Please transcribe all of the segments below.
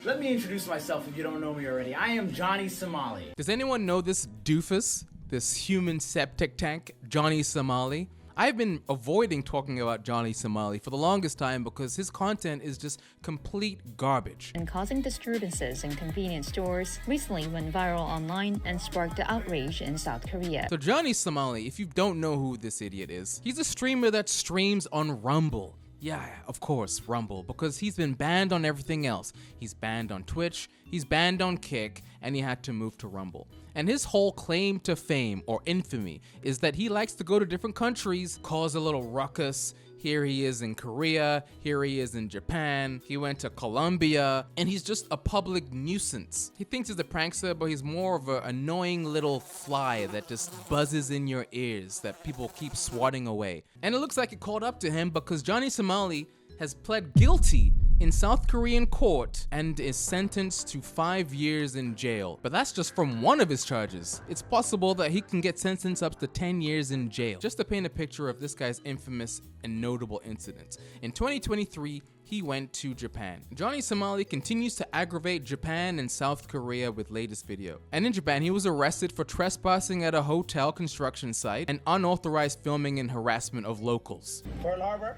Let me introduce myself if you don't know me already. I am Johnny Somali. Does anyone know this doofus, this human septic tank, Johnny Somali? I've been avoiding talking about Johnny Somali for the longest time because his content is just complete garbage. And causing disturbances in convenience stores recently went viral online and sparked outrage in South Korea. So Johnny Somali, if you don't know who this idiot is, he's a streamer that streams on Rumble. Yeah, of course, Rumble, because he's been banned on everything else. He's banned on Twitch, he's banned on Kick, and he had to move to Rumble. And his whole claim to fame, or infamy, is that he likes to go to different countries, cause a little ruckus. Here he is in Korea, here he is in Japan, he went to Colombia, and he's just a public nuisance. He thinks he's a prankster, but he's more of an annoying little fly that just buzzes in your ears that people keep swatting away. And it looks like it caught up to him because Johnny Somali has pled guilty in South Korean court and is sentenced to 5 years in jail. But that's just from one of his charges. It's possible that he can get sentenced up to 10 years in jail. Just to paint a picture of this guy's infamous and notable incidents. In 2023, he went to Japan. Johnny Somali continues to aggravate Japan and South Korea with latest video. And in Japan, he was arrested for trespassing at a hotel construction site and unauthorized filming and harassment of locals. Pearl Harbor.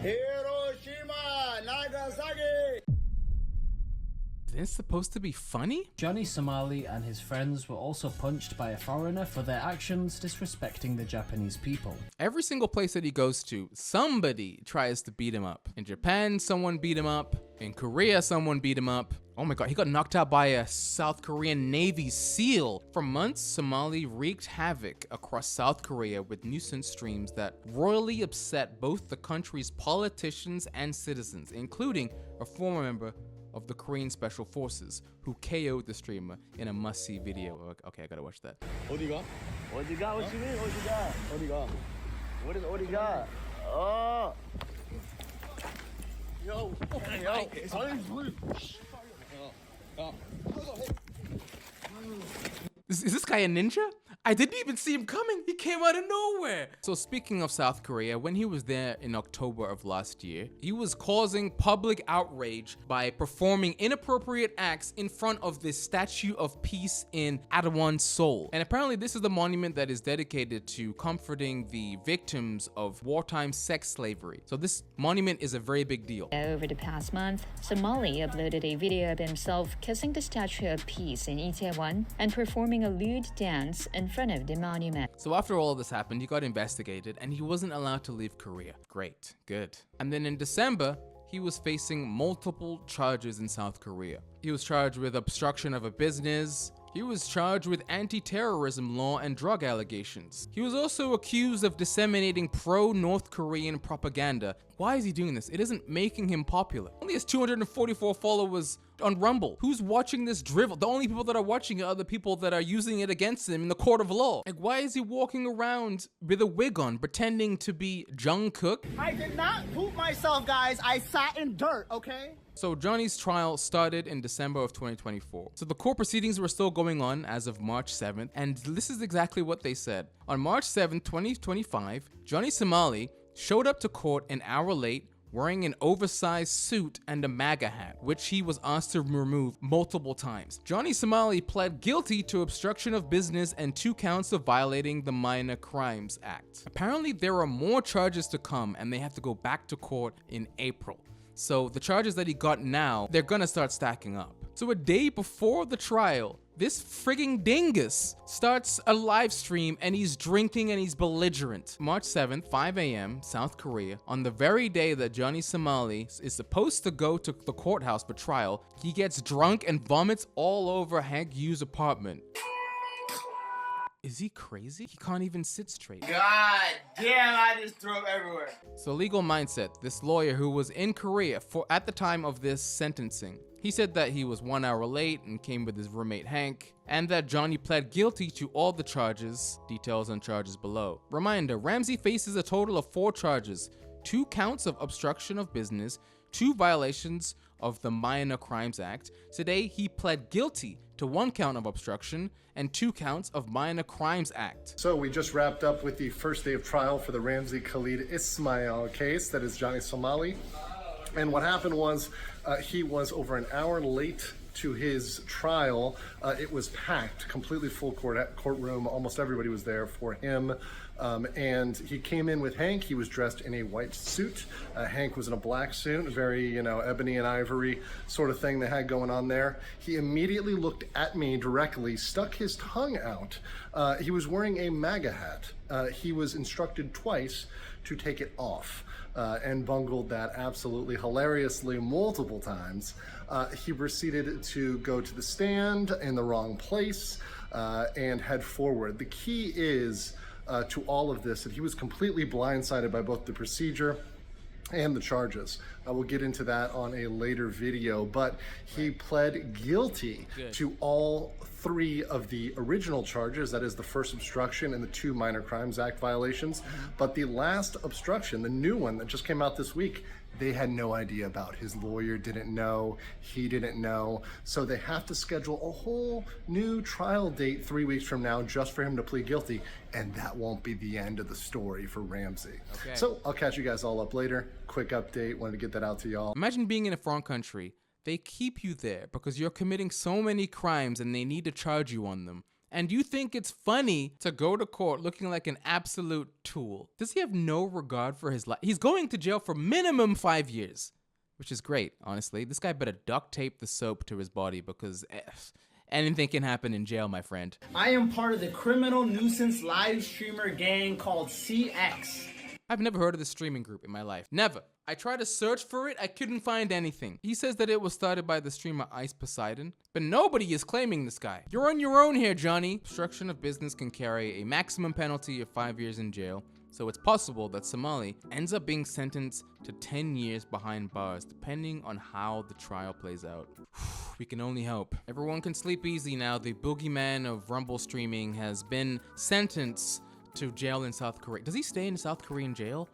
Hiroshima, Nagasaki. Is this supposed to be funny? Johnny Somali and his friends were also punched by a foreigner for their actions disrespecting the Japanese people. Every single place that he goes to, somebody tries to beat him up. In Japan, someone beat him up. In Korea, someone beat him up. Oh my god, he got knocked out by a South Korean Navy SEAL. For months, Somali wreaked havoc across South Korea with nuisance streams that royally upset both the country's politicians and citizens, including a former member of the Korean Special Forces who KO'd the streamer in a must-see video. Okay, I gotta watch that. 어디가? 어디가? What you mean? 어디가? 어디가? What is 어디가? Oh. Yo. Is this guy a ninja? I didn't even see him coming. He came out of nowhere. So speaking of South Korea, when he was there in October of last year, he was causing public outrage by performing inappropriate acts in front of the Statue of Peace in Itaewon, Seoul. And apparently this is the monument that is dedicated to comforting the victims of wartime sex slavery. So this monument is a very big deal. Over the past month, Somali uploaded a video of himself kissing the Statue of Peace in Itaewon and performing a lewd dance in front of the monument. So after all of this happened, he got investigated and he wasn't allowed to leave Korea. Great, good. And then in December, he was facing multiple charges in South Korea. He was charged with obstruction of a business. He was charged with anti-terrorism law and drug allegations. He was also accused of disseminating pro-North Korean propaganda. Why is he doing this? It isn't making him popular. Only has 244 followers on Rumble. Who's watching this drivel? The only people that are watching it are the people that are using it against him in the court of law. Like, why is he walking around with a wig on, pretending to be Jungkook? I did not poop myself, guys. I sat in dirt, okay? So Johnny's trial started in December of 2024. So the court proceedings were still going on as of March 7th, and this is exactly what they said. On March 7th, 2025, Johnny Somali showed up to court an hour late wearing an oversized suit and a MAGA hat, which he was asked to remove multiple times. Johnny Somali pled guilty to obstruction of business and 2 counts of violating the Minor Crimes Act. Apparently there are more charges to come and they have to go back to court in April. So the charges that he got now, they're gonna start stacking up. So a day before the trial, this frigging dingus starts a live stream and he's drinking and he's belligerent. March 7th, 5 a.m., South Korea, on the very day that Johnny Somali is supposed to go to the courthouse for trial, he gets drunk and vomits all over Hank Yu's apartment. Is he crazy? He can't even sit straight. God damn, I just threw up everywhere. So Legal Mindset, this lawyer who was in Korea at the time of this sentencing, he said that he was 1 hour late and came with his roommate Hank, and that Johnny pled guilty to all the charges. Details on charges below. Reminder, Ramsey faces a total of 4 charges, 2 counts of obstruction of business, 2 violations of the Minor Crimes Act. Today, he pled guilty to 1 count of obstruction and 2 counts of Minor Crimes Act. So we just wrapped up with the first day of trial for the Ramsey Khalid Ismail case, that is Johnny Somali. And what happened was he was over an hour late to his trial. It was packed, completely full courtroom. Almost everybody was there for him. And he came in with Hank. He was dressed in a white suit. Hank was in a black suit, very, ebony and ivory sort of thing they had going on there. He immediately looked at me directly, stuck his tongue out. He was wearing a MAGA hat. He was instructed twice to take it off. And bungled that absolutely hilariously multiple times. He proceeded to go to the stand in the wrong place and head forward. The key is to all of this that he was completely blindsided by both the procedure and the charges. I will get into that on a later video, but he pled guilty to all 3 of the original charges, that is the first obstruction and the 2 Minor Crimes Act violations. But the last obstruction, the new one that just came out this week, they had no idea about. His lawyer didn't know, he didn't know. So they have to schedule a whole new trial date 3 weeks from now just for him to plead guilty. And that won't be the end of the story for Ramsey. Okay. So I'll catch you guys all up later. Quick update, wanted to get that out to y'all. Imagine being in a foreign country. They keep you there because you're committing so many crimes and they need to charge you on them. And you think it's funny to go to court looking like an absolute tool. Does he have no regard for his life? He's going to jail for minimum 5 years, which is great, honestly. This guy better duct tape the soap to his body because anything can happen in jail, my friend. I am part of the criminal nuisance live streamer gang called CX. I've never heard of this streaming group in my life. Never. I tried to search for it, I couldn't find anything. He says that it was started by the streamer Ice Poseidon, but nobody is claiming this guy. You're on your own here, Johnny. Obstruction of business can carry a maximum penalty of 5 years in jail, so it's possible that Somali ends up being sentenced to 10 years behind bars, depending on how the trial plays out. We can only hope. Everyone can sleep easy now. The boogeyman of Rumble streaming has been sentenced to jail in South Korea. Does he stay in South Korean jail?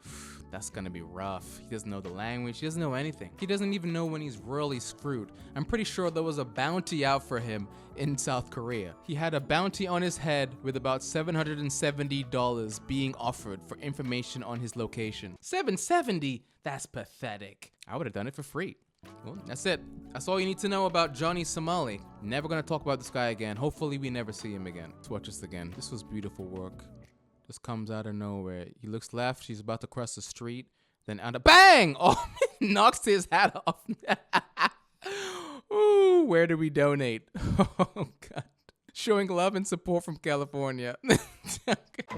That's gonna be rough. He doesn't know the language, he doesn't know anything. He doesn't even know when he's really screwed. I'm pretty sure there was a bounty out for him in South Korea. He had a bounty on his head with about $770 being offered for information on his location. $770? That's pathetic. I would have done it for free. Well, that's it. That's all you need to know about Johnny Somali. Never gonna talk about this guy again. Hopefully we never see him again. Let's watch this again. This was beautiful work. Just comes out of nowhere. He looks left. He's about to cross the street. Then out of bang! Oh, knocks his hat off. Ooh, where do we donate? Oh, God. Showing love and support from California. Okay.